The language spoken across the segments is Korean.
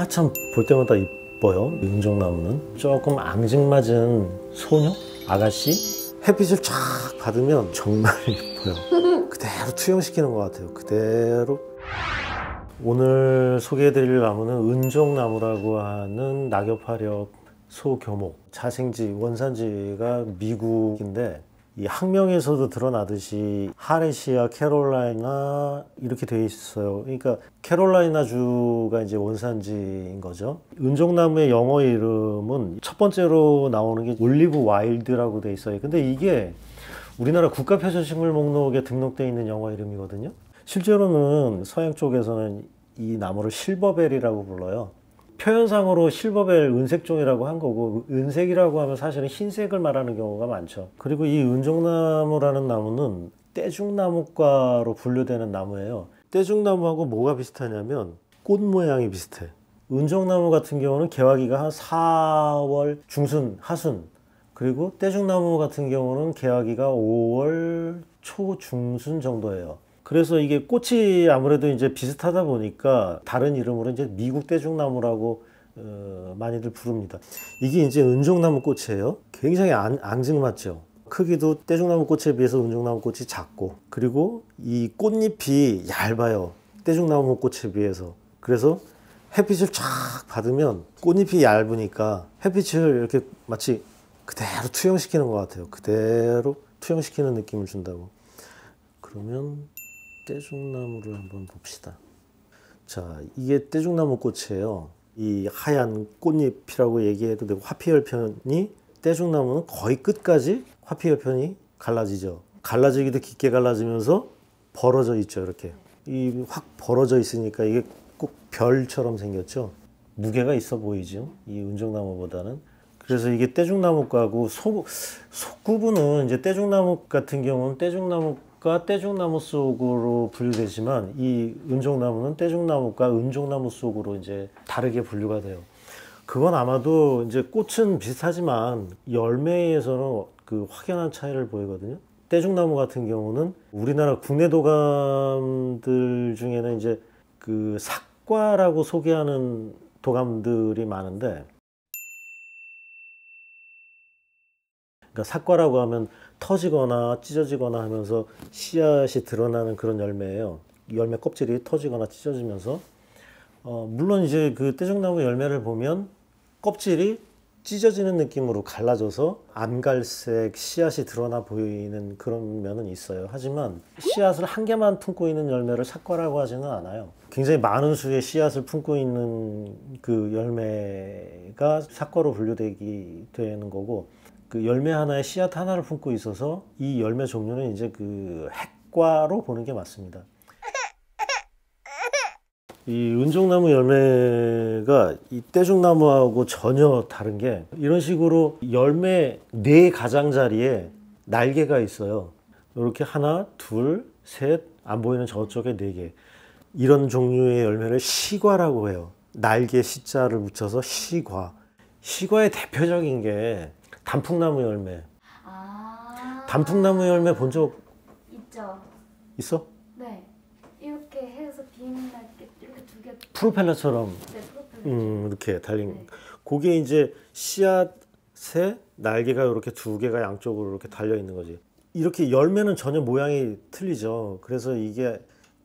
참 볼 때마다 이뻐요. 은정나무는 조금 앙증맞은 소녀? 아가씨? 햇빛을 쫙 받으면 정말 이뻐요. 그대로 투영시키는 것 같아요. 그대로. 오늘 소개해드릴 나무는 은정나무라고 하는 낙엽화력 소교목, 자생지, 원산지가 미국인데 이 학명에서도 드러나듯이 하레시아, 캐롤라이나 이렇게 되어 있어요. 그러니까 캐롤라이나 주가 이제 원산지인 거죠. 은정나무의 영어 이름은 첫 번째로 나오는 게 올리브 와일드라고 되어 있어요. 근데 이게 우리나라 국가표준식물 목록에 등록되어 있는 영어 이름이거든요. 실제로는 서양 쪽에서는 이 나무를 실버벨이라고 불러요. 표현상으로 실버벨 은색종이라고 한 거고, 은색이라고 하면 사실은 흰색을 말하는 경우가 많죠. 그리고 이 은정나무라는 나무는 떼죽나무과로 분류되는 나무예요. 떼죽나무하고 뭐가 비슷하냐면 꽃 모양이 비슷해. 은정나무 같은 경우는 개화기가 한 4월 중순, 하순. 그리고 떼죽나무 같은 경우는 개화기가 5월 초, 중순 정도예요. 그래서 이게 꽃이 아무래도 이제 비슷하다 보니까 다른 이름으로 이제 미국 떼죽나무라고 많이들 부릅니다. 이게 이제 은정나무 꽃이에요. 굉장히 앙증맞죠. 크기도 떼죽나무 꽃에 비해서 은정나무 꽃이 작고, 그리고 이 꽃잎이 얇아요. 떼죽나무 꽃에 비해서. 그래서 햇빛을 쫙 받으면 꽃잎이 얇으니까 햇빛을 이렇게 마치 그대로 투영시키는 것 같아요. 그대로 투영시키는 느낌을 준다고. 그러면 떼죽나무를 한번 봅시다. 자, 이게 떼죽나무 꽃이에요. 이 하얀 꽃잎이라고 얘기해도 되고, 화피열편이, 떼죽나무는 거의 끝까지 화피열편이 갈라지죠. 갈라지기도 깊게 갈라지면서 벌어져 있죠. 이렇게 이 확 벌어져 있으니까 이게 꼭 별처럼 생겼죠. 무게가 있어 보이죠, 이 은정나무보다는. 그래서 이게 떼죽나무과고, 속구부는 이제 떼죽나무 같은 경우는 떼죽나무과 떼죽나무 속으로 분류되지만, 이 은정나무는 떼죽나무과 은정나무 속으로 이제 다르게 분류가 돼요. 그건 아마도 이제 꽃은 비슷하지만 열매에서는 그 확연한 차이를 보이거든요. 떼죽나무 같은 경우는 우리나라 국내 도감들 중에는 이제 그 삭과라고 소개하는 도감들이 많은데, 그러니까 삭과라고 하면 터지거나 찢어지거나 하면서 씨앗이 드러나는 그런 열매예요. 열매 껍질이 터지거나 찢어지면서, 물론 이제 그 떼죽나무 열매를 보면 껍질이 찢어지는 느낌으로 갈라져서 암갈색 씨앗이 드러나 보이는 그런 면은 있어요. 하지만 씨앗을 한 개만 품고 있는 열매를 삭과라고 하지는 않아요. 굉장히 많은 수의 씨앗을 품고 있는 그 열매가 삭과로 분류되기 되는 거고, 그 열매 하나에 씨앗 하나를 품고 있어서 이 열매 종류는 이제 그 핵과로 보는 게 맞습니다. 이 은정나무 열매가 이 떼죽나무하고 전혀 다른 게, 이런 식으로 열매 4가장자리에 날개가 있어요. 이렇게 하나, 둘, 셋, 안 보이는 저쪽에 4개. 이런 종류의 열매를 시과라고 해요. 날개 시자를 붙여서 시과. 시과의 대표적인 게 단풍나무 열매. 단풍나무 열매 본 적 있죠. 있어? 네. 이렇게 해서 비행할 때 이렇게 2개. 프로펠러처럼. 네, 프로펠러. 이렇게 달린. 네. 그게 이제 씨앗에 날개가 이렇게 2개가 양쪽으로 이렇게 달려 있는 거지. 이렇게 열매는 전혀 모양이 틀리죠. 그래서 이게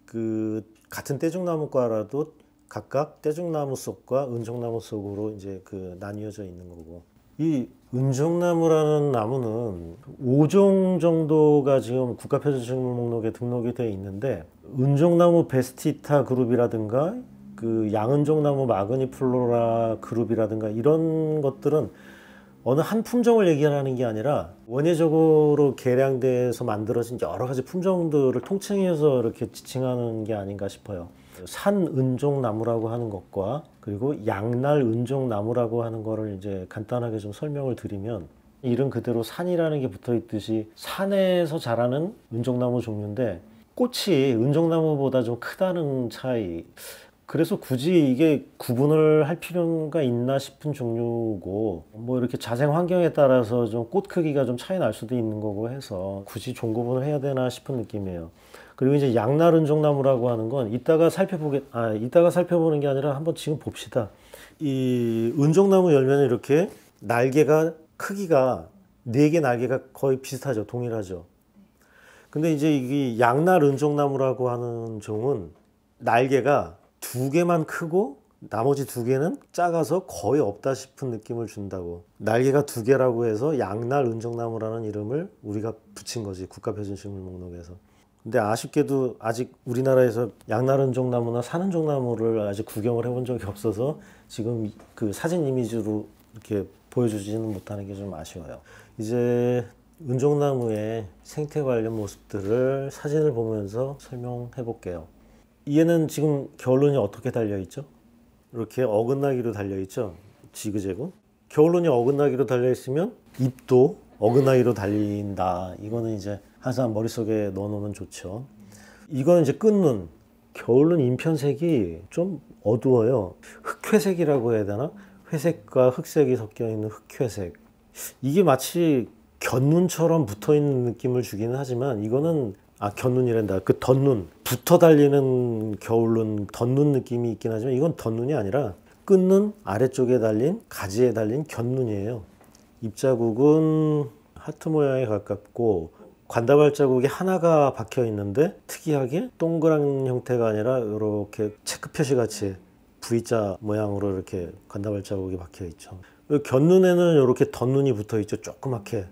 그 같은 떼죽나무과라도 각각 떼죽나무 속과 은정나무 속으로 이제 그 나뉘어져 있는 거고. 이 은정나무라는 나무는 5종 정도가 지금 국가표준식물 목록에 등록이 되어 있는데, 은정나무 베스티타 그룹이라든가 그 양은정나무 마그니플로라 그룹이라든가 이런 것들은 어느 한 품종을 얘기하는 게 아니라 원예적으로 개량돼서 만들어진 여러 가지 품종들을 통칭해서 이렇게 지칭하는 게 아닌가 싶어요. 산은종나무라고 하는 것과 그리고 양날은종나무라고 하는 거를 이제 간단하게 좀 설명을 드리면, 이름 그대로 산이라는 게 붙어 있듯이 산에서 자라는 은종나무 종류인데, 꽃이 은종나무보다 좀 크다는 차이. 그래서 굳이 이게 구분을 할 필요가 있나 싶은 종류고, 뭐 이렇게 자생 환경에 따라서 좀 꽃 크기가 좀 차이 날 수도 있는 거고 해서 굳이 종구분을 해야 되나 싶은 느낌이에요. 그리고 이제 양날 은종나무라고 하는 건 이따가 살펴보는 게 아니라 한번 지금 봅시다. 이 은종나무 열매는 이렇게 날개가 크기가 4개 날개가 거의 비슷하죠. 동일하죠. 근데 이제 이 양날 은종나무라고 하는 종은 날개가 2개만 크고 나머지 2개는 작아서 거의 없다 싶은 느낌을 준다고. 날개가 2개라고 해서 양날 은종나무라는 이름을 우리가 붙인 거지, 국가표준식물 목록에서. 근데 아쉽게도 아직 우리나라에서 양날 은종나무나 산은종나무를 아직 구경을 해본 적이 없어서 지금 그 사진 이미지로 이렇게 보여주지는 못하는 게 좀 아쉬워요. 이제 은종나무의 생태 관련 모습들을 사진을 보면서 설명해 볼게요. 얘는 지금 겨울론이 어떻게 달려 있죠? 이렇게 어긋나기로 달려 있죠. 지그재그. 겨울론이 어긋나기로 달려 있으면 잎도 어긋나기로 달린다. 이거는 이제 항상 머릿속에 넣어놓으면 좋죠. 이거는 이제 끝눈. 겨울눈 잎편색이 좀 어두워요. 흑회색이라고 해야 되나? 회색과 흑색이 섞여 있는 흑회색. 이게 마치 곁눈처럼 붙어 있는 느낌을 주기는 하지만 이거는 곁눈이란다. 그 덧눈, 붙어 달리는 겨울눈, 덧눈 느낌이 있긴 하지만 이건 덧눈이 아니라 끝눈 아래쪽에 달린 가지에 달린 곁눈이에요. 잎자국은 하트 모양에 가깝고 관다발 자국이 하나가 박혀 있는데 특이하게 동그란 형태가 아니라 이렇게 체크 표시 같이 V자 모양으로 이렇게 관다발 자국이 박혀 있죠. 곁눈에는 이렇게 덧눈이 붙어 있죠. 조그맣게.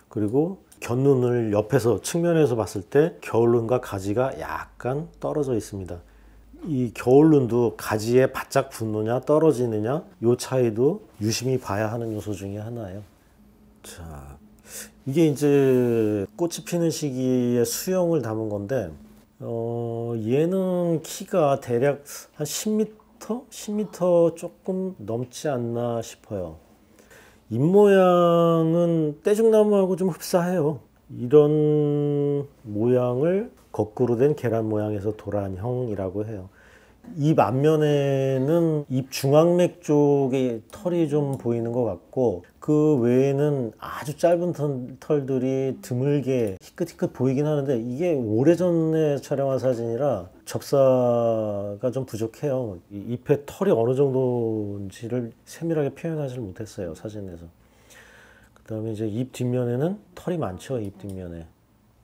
그리고 곁눈을 옆에서 측면에서 봤을 때 겨울눈과 가지가 약간 떨어져 있습니다. 이 겨울눈도 가지에 바짝 붙느냐 떨어지느냐 이 차이도 유심히 봐야 하는 요소 중에 하나예요. 자, 이게 이제 꽃이 피는 시기에 수영을 담은 건데 얘는 키가 대략 한 10m? 10m 조금 넘지 않나 싶어요. 잎 모양은 떼죽나무하고 좀 흡사해요. 이런 모양을 거꾸로 된 계란 모양에서 도란형이라고 해요. 잎 앞면에는 잎 중앙맥 쪽에 털이 좀 보이는 것 같고 그 외에는 아주 짧은 털들이 드물게 희끗희끗 보이긴 하는데 이게 오래전에 촬영한 사진이라 접사가 좀 부족해요. 잎의 털이 어느 정도인지를 세밀하게 표현하지 못했어요, 사진에서. 그 다음에 이제 잎 뒷면에는 털이 많죠, 잎 뒷면에.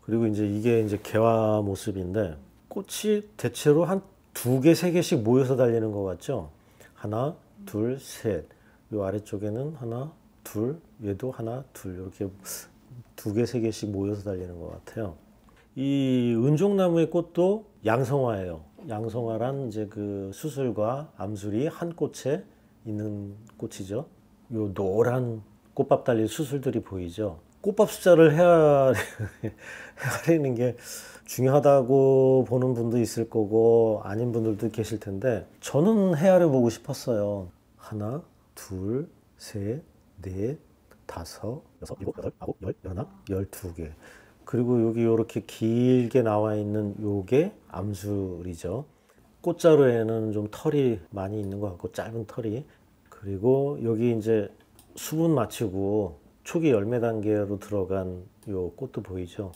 그리고 이제 이게 이제 개화 모습인데 꽃이 대체로 한 2개, 3개씩 모여서 달리는 것 같죠? 하나, 둘, 셋. 이 아래쪽에는 하나, 둘, 얘도 하나, 둘. 이렇게 2개, 3개씩 모여서 달리는 것 같아요. 이 은종나무의 꽃도 양성화예요. 양성화란 이제 그 수술과 암술이 한 꽃에 있는 꽃이죠. 요 노란 꽃밥 달린 수술들이 보이죠. 꽃밥 숫자를 헤아리는 게 중요하다고 보는 분도 있을 거고 아닌 분들도 계실 텐데 저는 헤아려 보고 싶었어요. 하나, 둘, 셋, 넷, 다섯, 여섯, 일곱, 여덟, 아홉, 열, 열하나, 12개. 그리고 여기 이렇게 길게 나와 있는 요게 암술이죠. 꽃자루에는 좀 털이 많이 있는 것 같고 짧은 털이. 그리고 여기 이제 수분 마치고 초기 열매 단계로 들어간 요 꽃도 보이죠.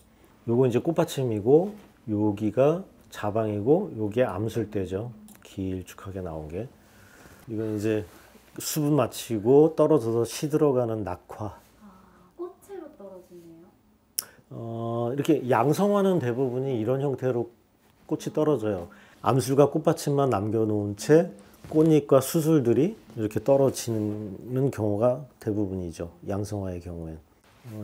요거 이제 꽃받침이고 여기가 자방이고 요게 암술대죠. 길쭉하게 나온 게. 이건 이제 수분 마치고 떨어져서 시들어가는 낙화. 꽃으로 떨어지네요. 이렇게 양성화는 대부분이 이런 형태로 꽃이 떨어져요. 암술과 꽃받침만 남겨놓은 채 꽃잎과 수술들이 이렇게 떨어지는 경우가 대부분이죠. 양성화의 경우엔.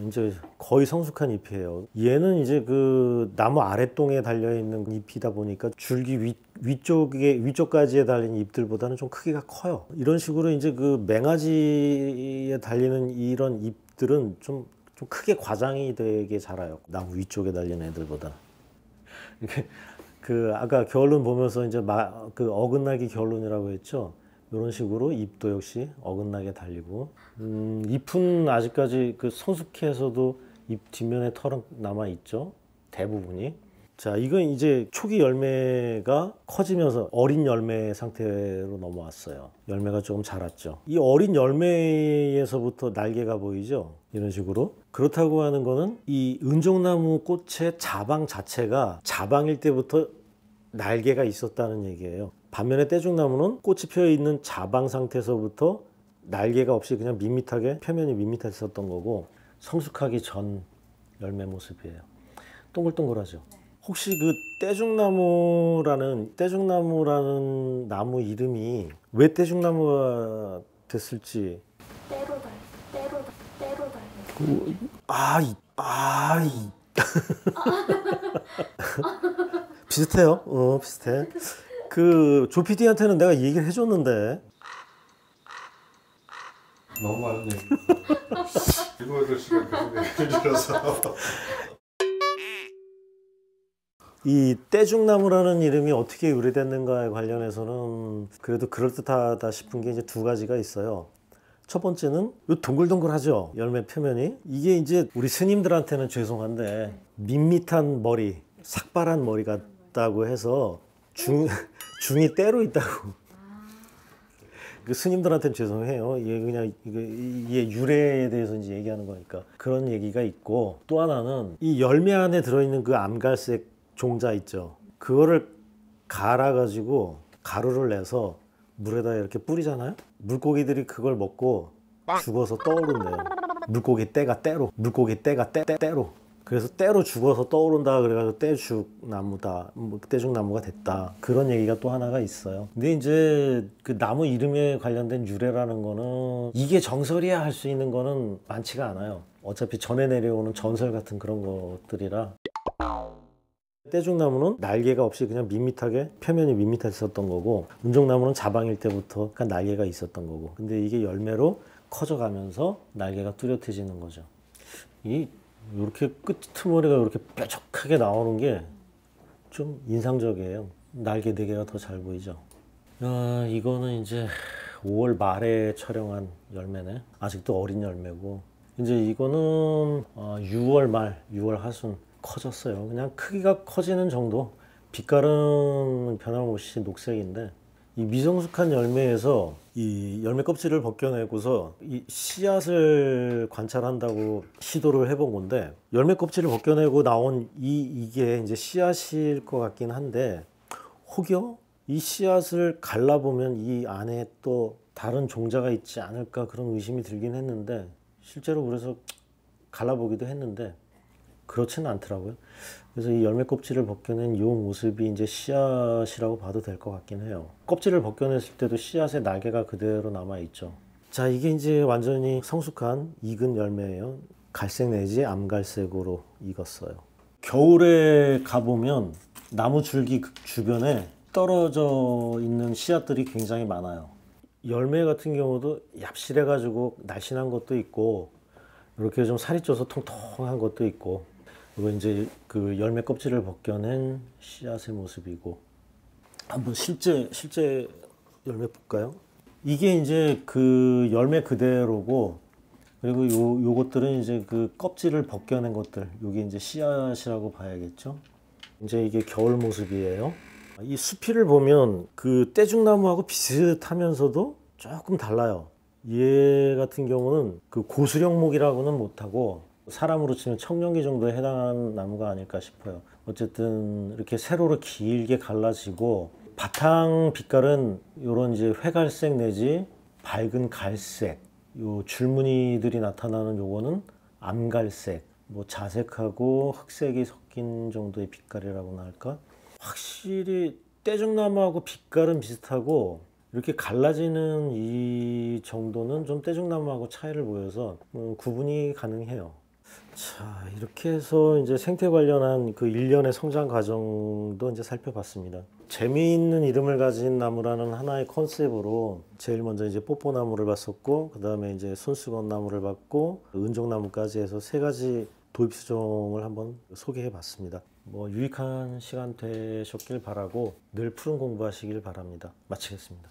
이제 거의 성숙한 잎이에요. 얘는 이제 그 나무 아랫동에 달려있는 잎이다 보니까 줄기 위쪽까지에 달린 잎들보다는 좀 크기가 커요. 이런 식으로 이제 그 맹아지에 달리는 이런 잎들은 좀 크게 과장이 되게 자라요. 나무 위쪽에 달린 애들보다. 이렇게 그 아까 겨울눈 보면서 이제 그 어긋나기 겨울눈이라고 했죠. 이런 식으로 잎도 역시 어긋나게 달리고 잎은 아직까지 그 성숙해서도 잎 뒷면에 털은 남아 있죠. 대부분이. 자, 이건 이제 초기 열매가 커지면서 어린 열매 상태로 넘어왔어요. 열매가 조금 자랐죠. 이 어린 열매에서부터 날개가 보이죠? 이런 식으로. 그렇다고 하는 거는 이 은종나무 꽃의 자방 자체가 자방일 때부터 날개가 있었다는 얘기예요. 반면에 떼죽나무는 꽃이 피어 있는 자방 상태에서부터 날개가 없이 그냥 밋밋하게 표면이 밋밋하게 있었던 거고, 성숙하기 전 열매 모습이에요. 동글동글하죠. 혹시 그 떼죽나무라는 나무 이름이 왜 떼죽나무가 됐을지. 때로 달. 비슷해요. 비슷해. 그 조피디한테는 내가 얘기를 해줬는데. 너무 많은 얘기. 7, 8시간 계속 얘기해줘서. 이 떼죽나무라는 이름이 어떻게 유래됐는가에 관련해서는 그래도 그럴듯하다 싶은 게 이제 두 가지가 있어요. 첫 번째는 요 동글동글하죠, 열매 표면이. 이게 이제 우리 스님들한테는 죄송한데 밋밋한 머리, 삭발한 머리 같다고 해서 중이 때로 있다고. 그 스님들한테는 죄송해요. 이게 그냥 이게 유래에 대해서 이제 얘기하는 거니까 그런 얘기가 있고, 또 하나는 이 열매 안에 들어있는 그 암갈색 종자 있죠. 그거를 갈아가지고 가루를 내서 물에다 이렇게 뿌리잖아요. 물고기들이 그걸 먹고 죽어서 떠오른대요. 물고기 떼가 때로. 그래서 때로 죽어서 떠오른다 그래가지고 떼죽나무다, 떼죽나무가 됐다, 그런 얘기가 또 하나가 있어요. 근데 이제 그 나무 이름에 관련된 유래라는 거는 이게 정설이야 할 수 있는 거는 많지가 않아요. 어차피 전해 내려오는 전설 같은 그런 것들이라. 떼죽나무는 날개가 없이 그냥 밋밋하게 표면이 밋밋하게 있었던 거고, 은종나무는 자방일 때부터 날개가 있었던 거고, 근데 이게 열매로 커져가면서 날개가 뚜렷해지는 거죠. 이렇게 끄트머리가 이렇게 뾰족하게 나오는 게 좀 인상적이에요. 날개 4개가 더 잘 보이죠. 이거는 이제 5월 말에 촬영한 열매네. 아직도 어린 열매고, 이제 이거는 6월 말, 6월 하순 커졌어요. 그냥 크기가 커지는 정도. 빛깔은 변함없이 녹색인데, 이 미성숙한 열매에서 이 열매 껍질을 벗겨내고서 이 씨앗을 관찰한다고 시도를 해본 건데, 열매 껍질을 벗겨내고 나온 이게 이제 씨앗일 것 같긴 한데, 혹여 이 씨앗을 갈라보면 이 안에 또 다른 종자가 있지 않을까 그런 의심이 들긴 했는데, 실제로 그래서 갈라보기도 했는데 그렇지는 않더라고요. 그래서 이 열매 껍질을 벗겨낸 이 모습이 이제 씨앗이라고 봐도 될 것 같긴 해요. 껍질을 벗겨냈을 때도 씨앗의 날개가 그대로 남아 있죠. 자, 이게 이제 완전히 성숙한 익은 열매예요. 갈색 내지 암갈색으로 익었어요. 겨울에 가보면 나무 줄기 주변에 떨어져 있는 씨앗들이 굉장히 많아요. 열매 같은 경우도 얍실해 가지고 날씬한 것도 있고, 이렇게 좀 살이 쪄서 통통한 것도 있고, 이거 이제 그 열매 껍질을 벗겨낸 씨앗의 모습이고, 한번 실제 열매 볼까요? 이게 이제 그 열매 그대로고, 그리고 요것들은 이제 그 껍질을 벗겨낸 것들, 요게 이제 씨앗이라고 봐야겠죠. 이제 이게 겨울 모습이에요. 이 수피를 보면 그 떼죽나무하고 비슷하면서도 조금 달라요. 얘 같은 경우는 그 고수령목이라고는 못하고 사람으로 치면 청룡기 정도에 해당하는 나무가 아닐까 싶어요. 어쨌든 이렇게 세로로 길게 갈라지고, 바탕 빛깔은 요런 이제 회갈색 내지 밝은 갈색, 요 줄무늬들이 나타나는 요거는 암갈색, 뭐 자색하고 흑색이 섞인 정도의 빛깔이라고나 할까? 확실히 떼죽나무하고 빛깔은 비슷하고, 이렇게 갈라지는 이 정도는 좀 떼죽나무하고 차이를 보여서 구분이 가능해요. 자, 이렇게 해서 이제 생태 관련한 그 일련의 성장 과정도 이제 살펴봤습니다. 재미있는 이름을 가진 나무라는 하나의 컨셉으로 제일 먼저 이제 뽀뽀나무를 봤었고, 그 다음에 이제 손수건나무를 봤고, 은종나무까지 해서 3가지 도입수종을 한번 소개해 봤습니다. 뭐 유익한 시간 되셨길 바라고 늘 푸른 공부하시길 바랍니다. 마치겠습니다.